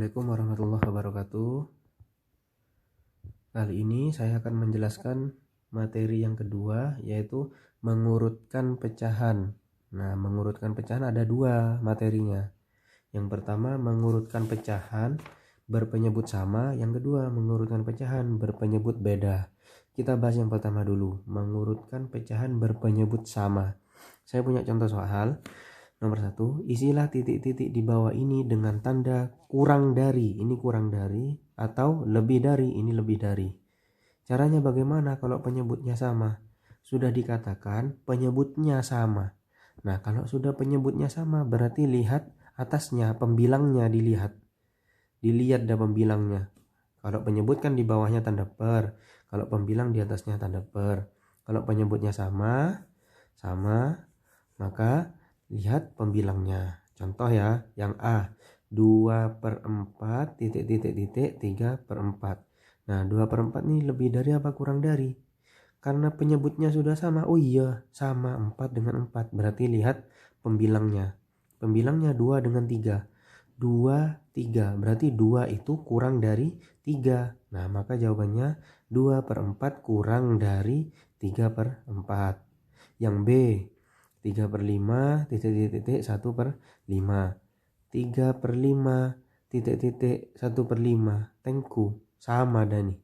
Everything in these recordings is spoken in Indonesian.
Assalamualaikum warahmatullahi wabarakatuh. Kali ini saya akan menjelaskan materi yang kedua, yaitu mengurutkan pecahan. Nah, mengurutkan pecahan ada dua materinya. Yang pertama, mengurutkan pecahan berpenyebut sama. Yang kedua, mengurutkan pecahan berpenyebut beda. Kita bahas yang pertama dulu, mengurutkan pecahan berpenyebut sama. Saya punya contoh soal. Nomor 1, isilah titik-titik di bawah ini dengan tanda kurang dari, ini kurang dari, atau lebih dari, ini lebih dari. Caranya bagaimana kalau penyebutnya sama? Sudah dikatakan penyebutnya sama. Nah, kalau sudah penyebutnya sama, berarti lihat atasnya, pembilangnya dilihat. Dilihat dah pembilangnya. Kalau penyebut kan di bawahnya tanda per, kalau pembilang di atasnya tanda per. Kalau penyebutnya sama, maka lihat pembilangnya. Contoh ya, yang A 2/4 titik 3/4. Nah, 2/4 ini lebih dari apa kurang dari? Karena penyebutnya sudah sama. Oh iya, sama 4 dengan 4. Berarti lihat pembilangnya. Pembilangnya 2 dengan 3. 2, 3. Berarti 2 itu kurang dari 3. Nah, maka jawabannya 2/4 kurang dari 3/4. Yang B 3/5 titik 1/5. 3/5 titik 1/5. Tengku sama dah nih,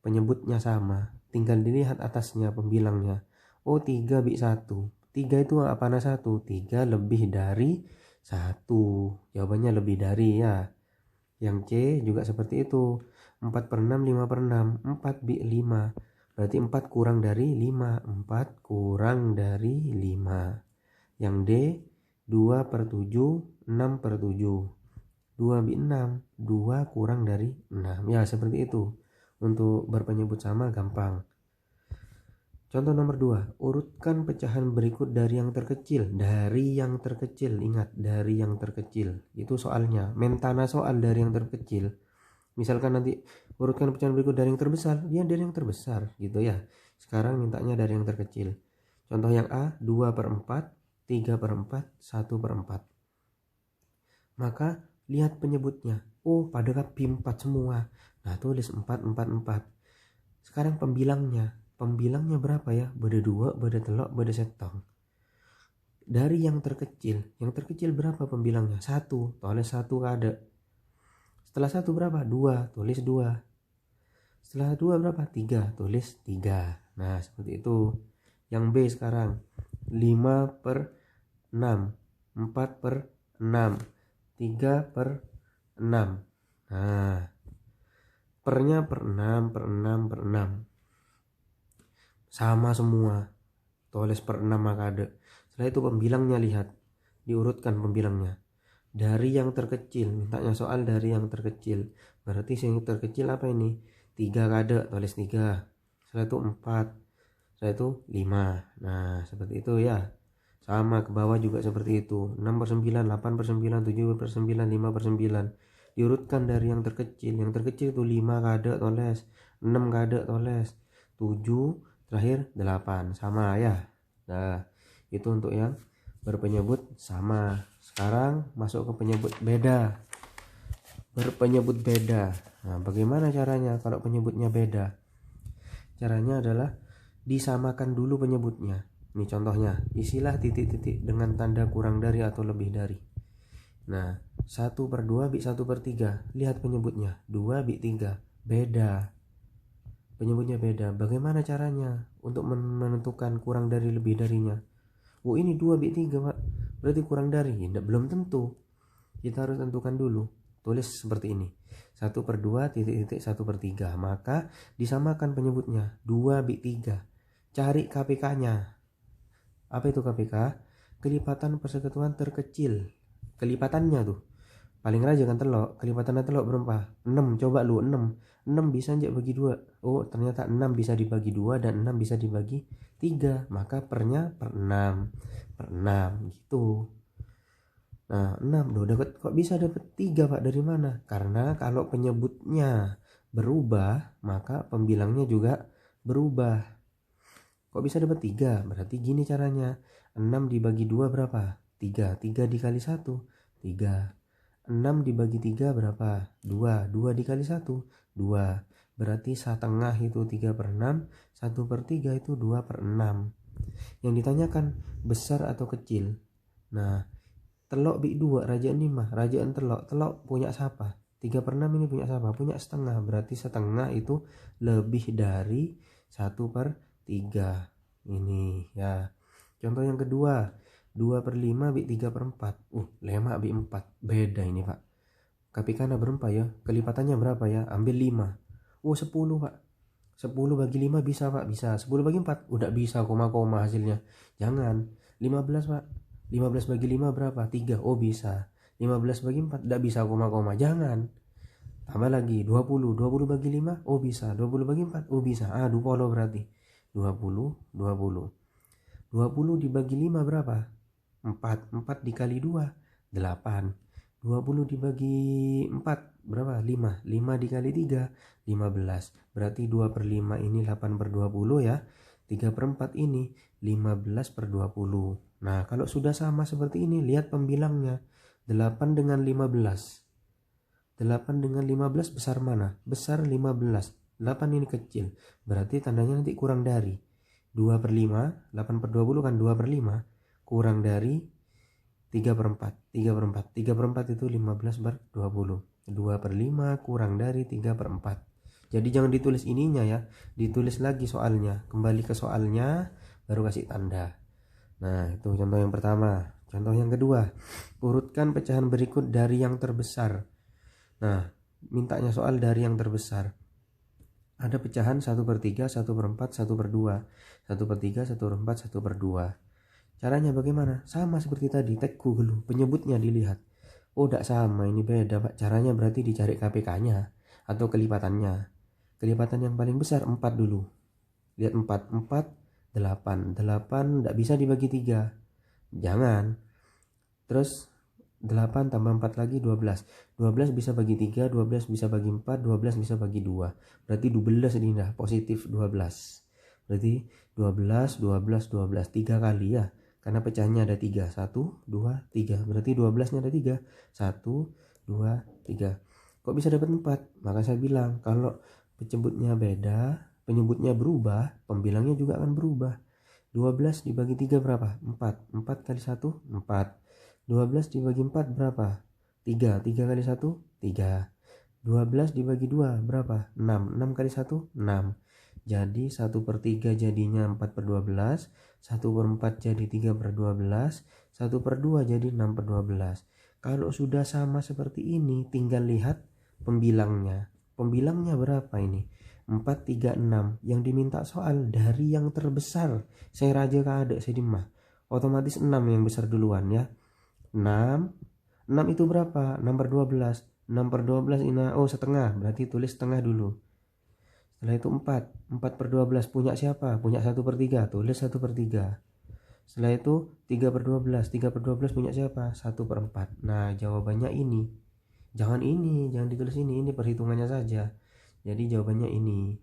penyebutnya sama, tinggal dilihat atasnya pembilangnya. Oh, 3 bik 1. 3 itu apa? 1. 3 lebih dari 1. Jawabannya lebih dari ya. Yang C juga seperti itu. 4/6 5/6. 4 bik 5. Berarti 4 kurang dari 5. 4 kurang dari 5. Yang D 2/7 6/7. 2 bik 6. 2 kurang dari 6. Ya, seperti itu. Untuk berpenyebut sama gampang. Contoh nomor 2, urutkan pecahan berikut dari yang terkecil. Dari yang terkecil, ingat, dari yang terkecil. Itu soalnya, mentana soal dari yang terkecil. Misalkan nanti urutkan pecahan berikut dari yang terbesar, ya dari yang terbesar gitu ya. Sekarang mintanya dari yang terkecil. Contoh yang A 2/4 3/4 1/4. Maka lihat penyebutnya. Oh, pada kapi 4 semua. Nah, tulis 4 4 4. Sekarang pembilangnya berapa ya? Beda 2, beda telok, beda setong. Dari yang terkecil berapa pembilangnya? 1, tulis 1 ada. Setelah 1 berapa? 2, tulis 2. Setelah 2 berapa? 3, tulis 3. Nah, seperti itu. Yang B sekarang 5/6 4/6 3/6. Nah, pernya per 6 per 6 per 6. Sama semua. Tulis per 6 maka ada. Setelah itu pembilangnya lihat. Diurutkan pembilangnya. Dari yang terkecil, mintanya soal dari yang terkecil. Berarti yang terkecil apa ini? 3 kada, tulis 3. Setelah itu 4. Setelah itu 5. Nah, seperti itu ya. Sama ke bawah juga seperti itu. 6/9, 8/9, 7/9, 5/9. Diurutkan dari yang terkecil. Yang terkecil itu 5 kada tulis, 6 kada tulis, 7, terakhir 8. Sama ya. Nah, itu untuk yang berpenyebut sama. Sekarang masuk ke penyebut beda. Berpenyebut beda. Nah, bagaimana caranya kalau penyebutnya beda? Caranya adalah disamakan dulu penyebutnya. Ini contohnya, isilah titik-titik dengan tanda kurang dari atau lebih dari. Nah, 1/2 bik 1/3. Lihat penyebutnya, 2 bik 3. Beda. Penyebutnya beda. Bagaimana caranya untuk menentukan kurang dari lebih darinya? Oh, ini 2 bik 3, Pak. Berarti kurang dari. Belum tentu. Kita harus tentukan dulu. Tulis seperti ini. 1/2 titik 1/3. Maka disamakan penyebutnya. 2 bik 3. Cari KPK-nya. Apa itu KPK? Kelipatan persekutuan terkecil. Kelipatannya tuh. Paling raja kan telok. Kelipatannya telok berapa? 6. Coba lu 6. 6 bisa aja bagi 2. Oh, ternyata 6 bisa dibagi 2 dan 6 bisa dibagi 3. Maka pernya per 6. Per 6 gitu. Nah, 6 loh, dapat, kok bisa dapat 3, Pak? Dari mana? Karena kalau penyebutnya berubah, maka pembilangnya juga berubah. Kok bisa dapat 3? Berarti gini caranya. 6 dibagi 2 berapa? 3. 3 dikali 1, 3. 6 dibagi 3 berapa? 2. 2 dikali 1, 2. Berarti setengah itu 3/6, 1/3 itu 2/6. Yang ditanyakan besar atau kecil. Nah, telok bik 2 rajaan 5, rajaan telok punya siapa? 3/6 ini punya siapa? Punya setengah. Berarti setengah itu lebih dari 1/3 ini ya. Contoh yang kedua, 2/5 bik 3/4. 5 bik 4. Beda ini Pak. Kapikana berempat ya, kelipatannya berapa ya? Ambil 5. 10 Pak. 10 bagi 5 bisa Pak, bisa. 10 bagi 4 udah bisa koma-koma hasilnya. Jangan. 15 Pak. 15 bagi 5 berapa? 3. Oh bisa. 15 bagi 4 tidak bisa koma-koma. Jangan. Tambah lagi 20. 20 bagi 5 oh bisa. 20 bagi 4 oh bisa. 20 berarti. 20 20. 20 dibagi 5 berapa? 4. 4 dikali 2 8. 20 dibagi 4 berapa? 5. 5 dikali 3 15. Berarti 2/5 ini 8/20 ya. 3/4 ini 15/20. Nah, kalau sudah sama seperti ini, lihat pembilangnya. 8 dengan 15. 8 dengan 15 besar mana? Besar 15. 8 ini kecil. Berarti tandanya nanti kurang dari 2/5. 8/20 kan 2/5. Kurang dari 3/4. 3/4 itu 15/20. 2/5 kurang dari 3/4. Jadi jangan ditulis ininya ya. Ditulis lagi soalnya. Kembali ke soalnya baru kasih tanda. Nah, itu contoh yang pertama. Contoh yang kedua, urutkan pecahan berikut dari yang terbesar. Nah, mintanya soal dari yang terbesar. Ada pecahan 1/3, 1/4, 1/2, 1/3, 1/4, 1/2. Caranya bagaimana? Sama seperti tadi, tagku dulu, penyebutnya dilihat. Oh, tidak sama, ini beda Pak. Caranya berarti dicari KPK-nya atau kelipatannya. Kelipatan yang paling besar 4 dulu. Lihat 4, 8. 8 tidak bisa dibagi 3. Jangan. Terus 8 tambah 4 lagi 12. 12 bisa bagi 3, 12 bisa bagi 4, 12 bisa bagi 2. Berarti 12 ini dah, positif 12. Berarti 12, 12, 12. 3 kali ya. Karena pecahnya ada 3. 1, 2, 3. Berarti 12-nya ada 3. 1, 2, 3. Kok bisa dapat 4? Maka saya bilang, kalau penyebutnya beda, penyebutnya berubah, pembilangnya juga akan berubah. 12 dibagi 3 berapa? 4. 4 kali 1, 4. 12 dibagi 4 berapa? 3. 3 kali 1, 3. 12 dibagi 2 berapa? 6. 6 kali 1, 6. Jadi 1/3 jadinya 4/12. 1/4 jadi 3/12. 1/2 jadi 6/12. Kalau sudah sama seperti ini, tinggal lihat pembilangnya. Pembilangnya berapa ini? 4, 3, 6. Yang diminta soal dari yang terbesar. Saya raja kada saya dimah. Otomatis 6 yang besar duluan ya. 6. 6 itu berapa? 6/12. 6/12 ini setengah. Berarti tulis setengah dulu. Setelah itu 4. 4/12 punya siapa? Punya 1/3. Tulis 1/3. Setelah itu 3/12. 3/12 punya siapa? 1/4. Nah, jawabannya ini. Jangan ditulis ini perhitungannya saja. Jadi jawabannya ini.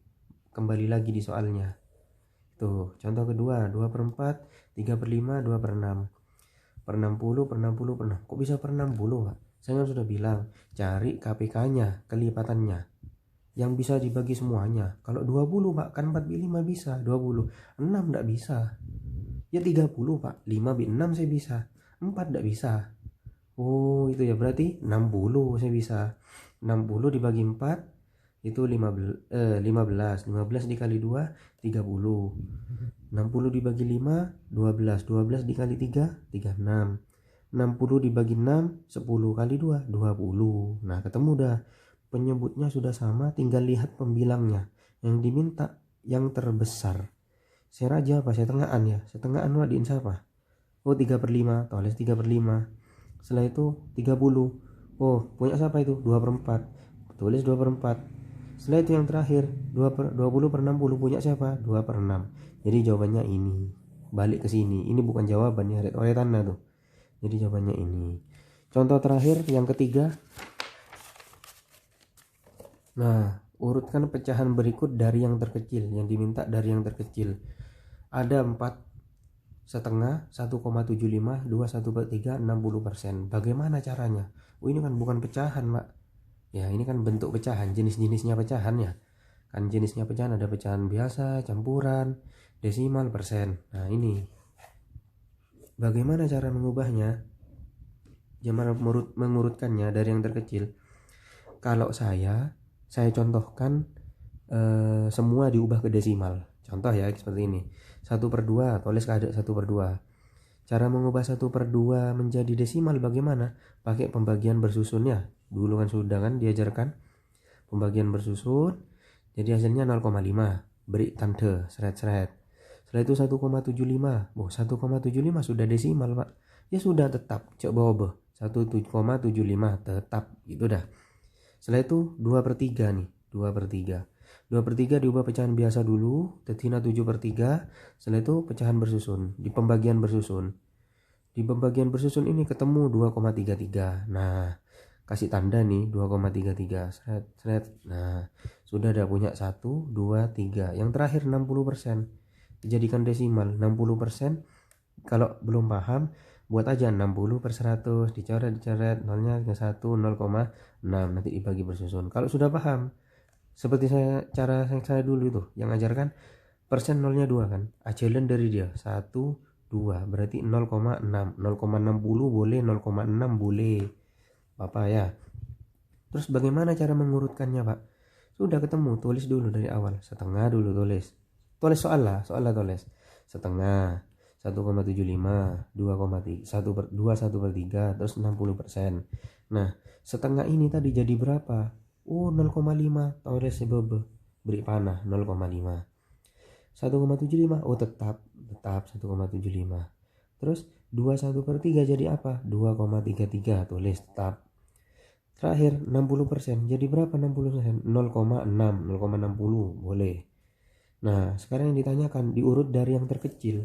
Kembali lagi di soalnya. Tuh, contoh kedua, 2/4, 3/5, 2/6. Per 60, per 60, per 6. Kok bisa per 60, Pak? Saya kan sudah bilang, cari KPK-nya, kelipatannya. Yang bisa dibagi semuanya. Kalau 20 Pak, kan 4 bit 5 bisa, 20. 6 enggak bisa. Ya 30 Pak, 5 bit 6 saya bisa. 4 enggak bisa. Oh, itu ya, berarti 60 saya bisa. 60 dibagi 4 itu 15. 15 dikali 2 30. 60 dibagi 5 12. 12 dikali 3 36. 60 dibagi 6 10 kali 2 20. Nah, ketemu dah. Penyebutnya sudah sama, tinggal lihat pembilangnya. Yang diminta yang terbesar. Saya raja apa? Saya tengahan ya. Saya tengahan wadiin siapa? Oh, 3/5. Tulis 3/5. Setelah itu 30. Oh, punya siapa itu? 2/4. Tulis 2/4. Setelah itu yang terakhir 20/60 punya siapa? 2/6. Jadi jawabannya ini. Balik ke sini. Ini bukan jawabannya, ret-retannya tuh. Jadi jawabannya ini. Contoh terakhir yang ketiga. Nah, urutkan pecahan berikut dari yang terkecil. Yang diminta dari yang terkecil. Ada 4 setengah, 1,75, 2, 1/3, 60%. Bagaimana caranya? Oh ini kan bukan pecahan Pak. Ya ini kan bentuk pecahan, jenis-jenisnya pecahan ya. Kan jenisnya pecahan ada pecahan biasa, campuran, desimal, persen. Nah ini bagaimana cara mengubahnya, cara mengurutkannya dari yang terkecil. Kalau saya contohkan semua diubah ke desimal. Contoh ya seperti ini, 1/2, tulis kada 1/2. Cara mengubah 1/2 menjadi desimal bagaimana? Pakai pembagian bersusunnya. Dulu kan sudah kan diajarkan pembagian bersusun. Jadi hasilnya 0,5. Beri tanda seret-seret. Setelah itu 1,75. 1,75 sudah desimal Pak. Ya sudah tetap. Coba 1,75 tetap. Itu dah. Setelah itu 2/3 nih. 2/3. 2/3 diubah pecahan biasa dulu, tetina 7/3. Setelah itu pecahan bersusun, di pembagian bersusun. Di pembagian bersusun ini ketemu 2,33. Nah, kasih tanda nih 2,33. Seret. Nah, sudah ada punya 1, 2, 3. Yang terakhir 60%. Dijadikan desimal 60%. Kalau belum paham, buat aja 60/100, dicoret, nolnya ke 1, 0,6, nanti dibagi bersusun. Kalau sudah paham, seperti cara saya dulu itu yang ajarkan, persen nolnya 2 kan, ajalan dari dia 1, 2 berarti 0,6, 0,60 boleh, 0,6 boleh apa ya. Terus bagaimana cara mengurutkannya Pak? Sudah ketemu, tulis dulu dari awal, setengah dulu tulis soalnya tulis setengah, 1,75, 2,3, 1/3, terus 60%. Nah setengah ini tadi jadi berapa? 0,5, tulis sebebe, beri panah 0,5. 1,75, tetap 1,75. Terus 21/3 jadi apa? 2,33, tulis tetap. Terakhir 60%, jadi berapa 60%? 0,6, 0,60 boleh. Nah sekarang yang ditanyakan diurut dari yang terkecil.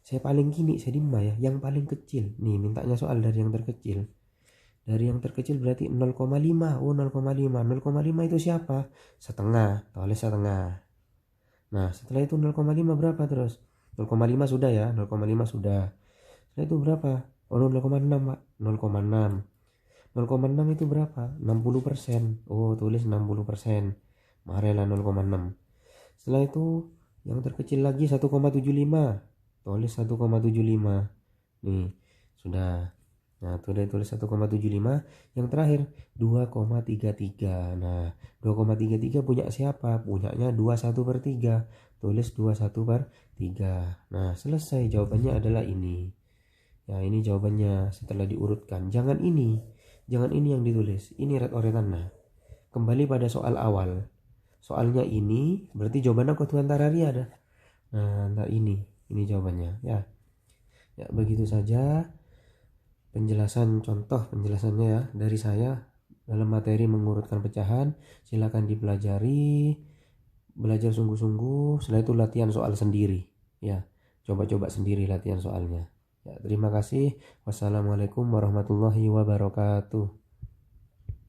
Saya paling gini, saya dimma ya, yang paling kecil. Nih mintanya soal dari yang terkecil. Dari yang terkecil berarti 0,5. 0,5. 0,5 itu siapa? Setengah, tulis setengah. Nah setelah itu 0,5 berapa terus? 0,5 sudah ya, 0,5 sudah. Setelah itu berapa? 0,6 Pak, 0,6. 0,6 itu berapa? 60%. Tulis 60%. Marilah 0,6. Setelah itu yang terkecil lagi 1,75. Tulis 1,75. Nih, sudah. Nah, sudah tulis 1,75. Yang terakhir 2,33. Nah, 2,33 punya siapa? Punyanya 21/3. Tulis 21/3. Nah, selesai, jawabannya adalah ini. Ya, ini jawabannya setelah diurutkan. Jangan ini yang ditulis. Ini ret-oretan. Nah, kembali pada soal awal. Soalnya ini berarti jawabannya ketuan tararia ada. Nah, ntar ini jawabannya ya. Ya, begitu saja penjelasannya ya dari saya dalam materi mengurutkan pecahan. Silakan dipelajari, belajar sungguh-sungguh. Setelah itu latihan soal sendiri ya. Coba-coba sendiri latihan soalnya. Ya, terima kasih. Wassalamualaikum warahmatullahi wabarakatuh.